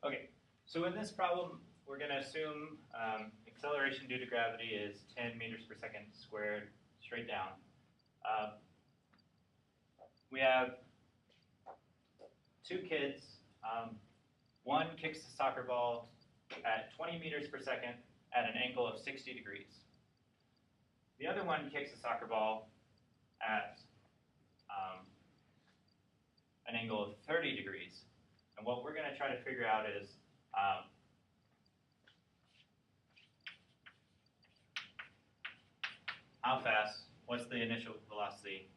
Okay, so in this problem, we're going to assume acceleration due to gravity is 10 meters per second squared straight down. We have two kids. One kicks the soccer ball at 20 meters per second at an angle of 60 degrees. The other one kicks the soccer ball at an angle of 30 degrees. And what we're going to try to figure out is how fast, what's the initial velocity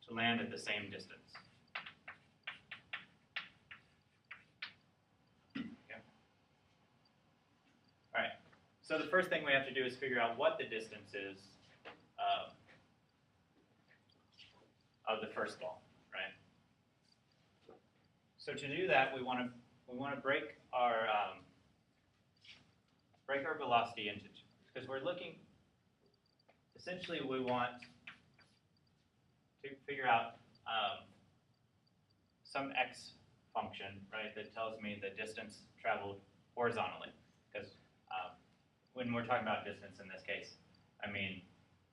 to land at the same distance. Okay. All right, so the first thing we have to do is figure out what the distance is of the first ball, right? So to do that, we want to break our velocity into two, because we're looking. Essentially, we want to figure out some x function, right, that tells me the distance traveled horizontally. Because when we're talking about distance in this case, I mean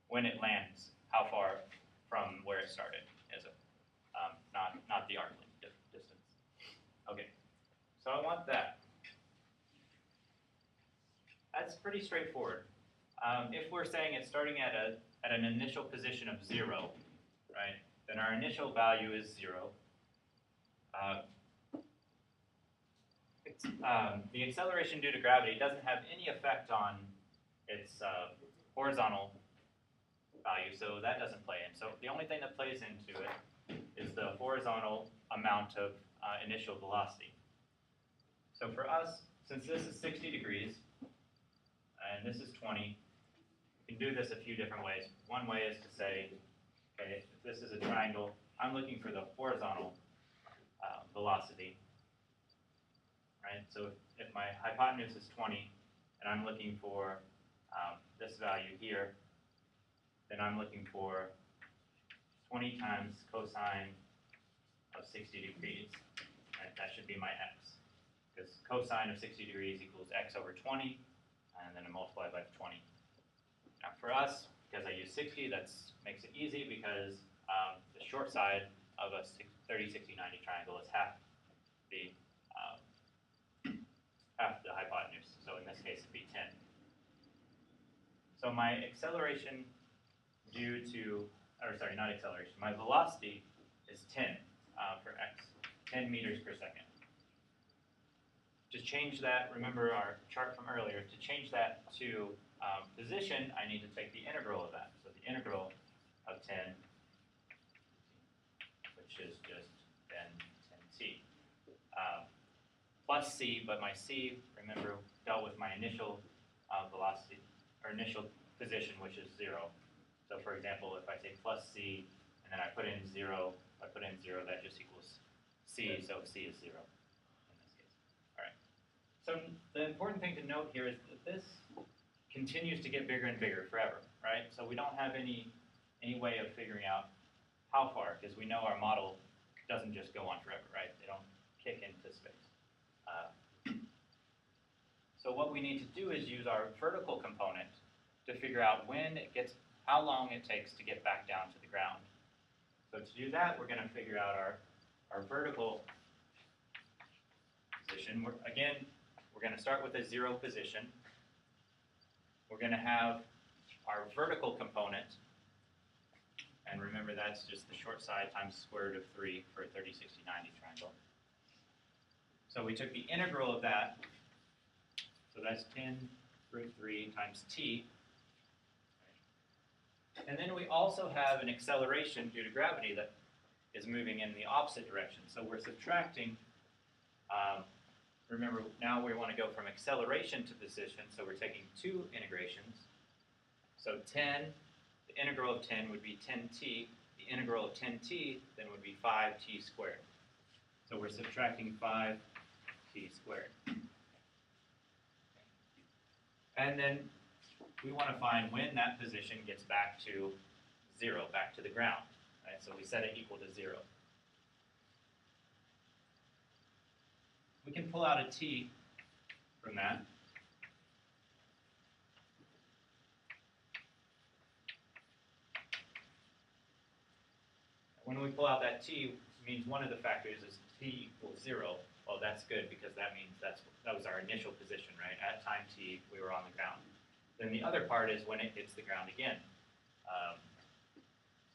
when it lands, how far from where it started is it, not the arc length distance. Okay, so I want that. That's pretty straightforward. If we're saying it's starting at an initial position of 0, right, then our initial value is 0. The acceleration due to gravity doesn't have any effect on its horizontal value, so that doesn't play in. So the only thing that plays into it is the horizontal amount of initial velocity. So for us, since this is 60 degrees, and this is 20, we can do this a few different ways. One way is to say, okay, if this is a triangle, I'm looking for the horizontal velocity, right? So if my hypotenuse is 20, and I'm looking for this value here, then I'm looking for 20 times cosine of 60 degrees. Right? That should be my x, because cosine of 60 degrees equals x over 20, and then I multiply by 20. Now for us, because I use 60, that makes it easy because the short side of a 30, 60, 90 triangle is half the hypotenuse. So in this case, it'd be 10. So my acceleration due to, or sorry, not acceleration, my velocity is 10 for x, 10 meters per second. To change that, remember our chart from earlier, to change that to position, I need to take the integral of that. So the integral of 10, which is just then 10t, plus c, but my c, remember, dealt with my initial velocity, or initial position, which is 0. So for example, if I say plus c, and then I put in 0, that just equals c, so c is 0 in this case. All right. So the important thing to note here is that this continues to get bigger and bigger forever, right? So we don't have any way of figuring out how far, because we know our model doesn't just go on forever, right? They don't kick into space. So what we need to do is use our vertical component to figure out how long it takes to get back down to the ground. So to do that, we're going to figure out our vertical position. We're going to start with a 0 position. We're going to have our vertical component, and remember that's just the short side times the square root of 3 for a 30, 60, 90 triangle. So we took the integral of that, so that's 10 root 3 times t. And then we also have an acceleration due to gravity that is moving in the opposite direction. So we're subtracting, remember now we want to go from acceleration to position, so we're taking two integrations. So 10, the integral of 10 would be 10t, the integral of 10t then would be 5t squared. So we're subtracting 5t squared. And then we want to find when that position gets back to 0, back to the ground. Right? So we set it equal to 0. we can pull out a t from that. When we pull out that t, it means one of the factors is t equals 0. Well, that's good because that means that was our initial position, right? At time t, we were on the ground. Then the other part is when it hits the ground again.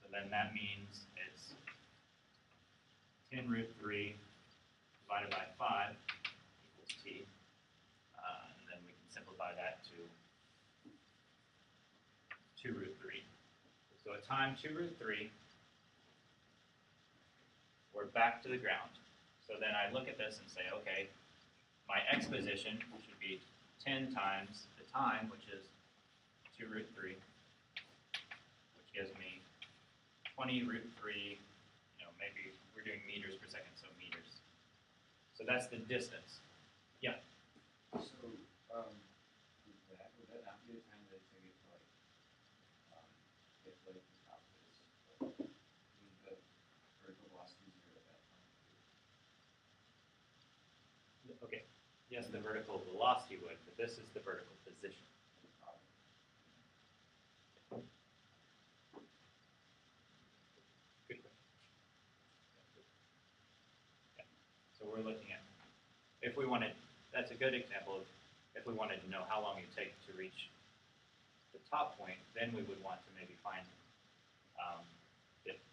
So then that means it's 10 root 3 divided by 5 equals t. And then we can simplify that to 2 root 3. So at time 2 root 3, we're back to the ground. So then I look at this and say, okay, my x position should be 10 times the time, which is 2 root 3, which gives me 20 root 3, maybe we're doing meters per second, so meters. So that's the distance. Yeah? So, would that not be the time that it's going to get to, get to the top of this, the vertical velocity 0 at that time? Okay. Yes, the vertical velocity would, but this is the vertical position. Good question. Yeah. So we're looking at, if we wanted, that's a good example of, if we wanted to know how long it takes to reach the top point, then we would want to maybe find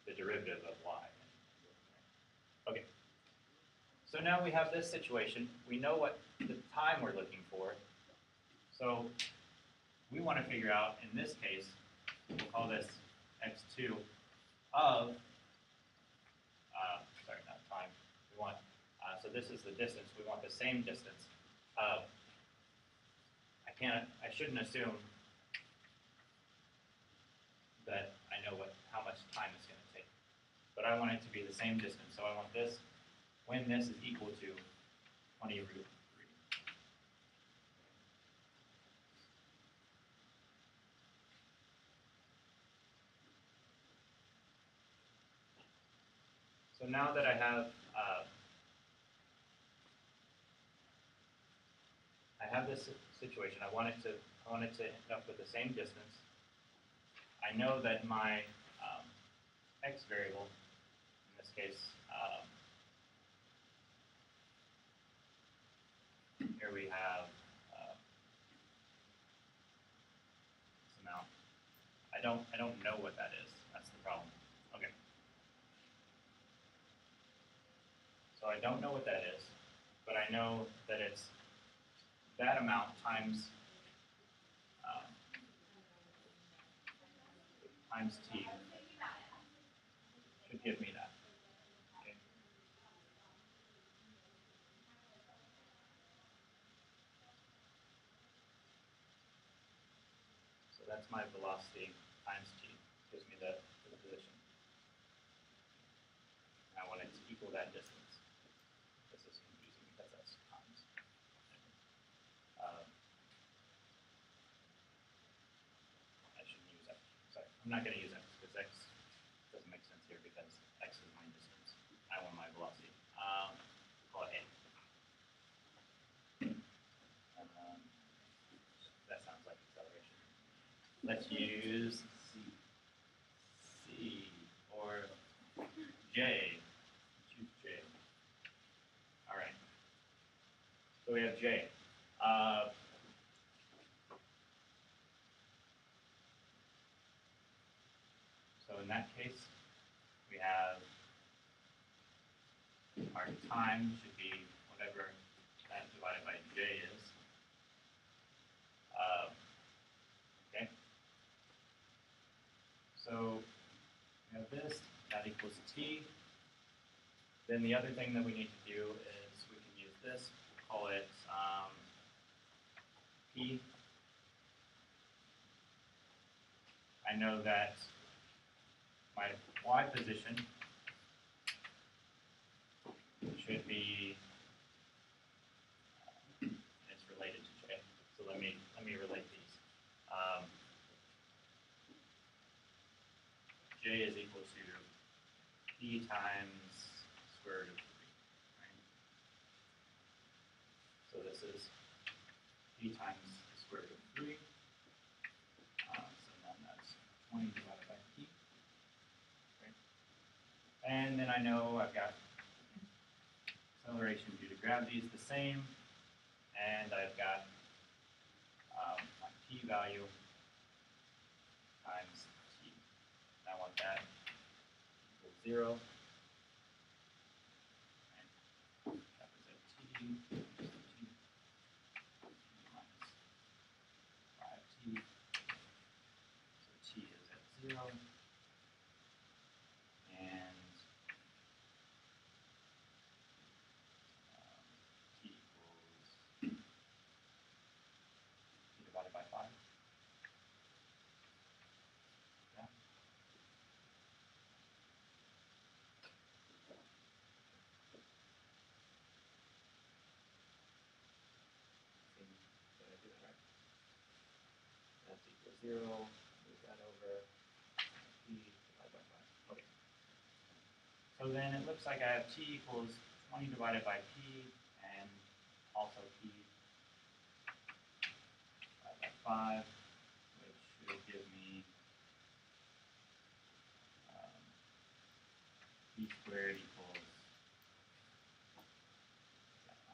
the derivative of y. Okay. So now we have this situation. We know what the time we're looking for. So we want to figure out, in this case, we'll call this x2 of, sorry, not time. We want, so this is the distance. We want the same distance of, I shouldn't assume that I know how much time it's going to take. But I want it to be the same distance. So I want this, when this is equal to 20 root 3. So now that I have this situation, I want it to end up with the same distance. I know that my x variable, in this case, here we have this amount. I don't know what that is. That's the problem. Okay. So I don't know what that is, but I know that it's that amount times times t should give me that. Okay. So that's my velocity times t, gives me the position. And I want it to equal that distance. This is confusing because that's times. I shouldn't use x. Sorry, I'm not going to use x because x doesn't make sense here because x is my distance. I want my velocity. Call it a. That sounds like acceleration. Let's use C or J. Choose J. All right. So we have J. So in that case, we have our time should be whatever that divided by J is. Okay. So we have this, that equals t. Then the other thing that we need to do is we can use this, call it P. I know that my y position should be, it's related to J. So let me relate these. J is equal to P times square root of 3. Right? is p times the square root of 3. So then that's 20 divided by p. Okay. And then I know I've got acceleration due to gravity is the same, and I've got my p value times t. And I want that equals 0. And that was at t minus 5t. So t is at 0. And t equals t divided by 5. Yeah. Did I do that right? That's equals 0. Move that over. P divided by 5. Okay. So then it looks like I have t equals 20 divided by p, and also p divided by 5, which should give me p squared equals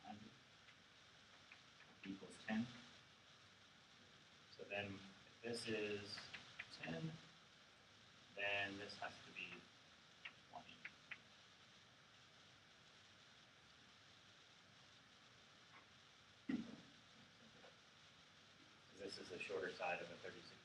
100 equals 10. So then if this is 10, then this has to be 20. This is the shorter side of a 36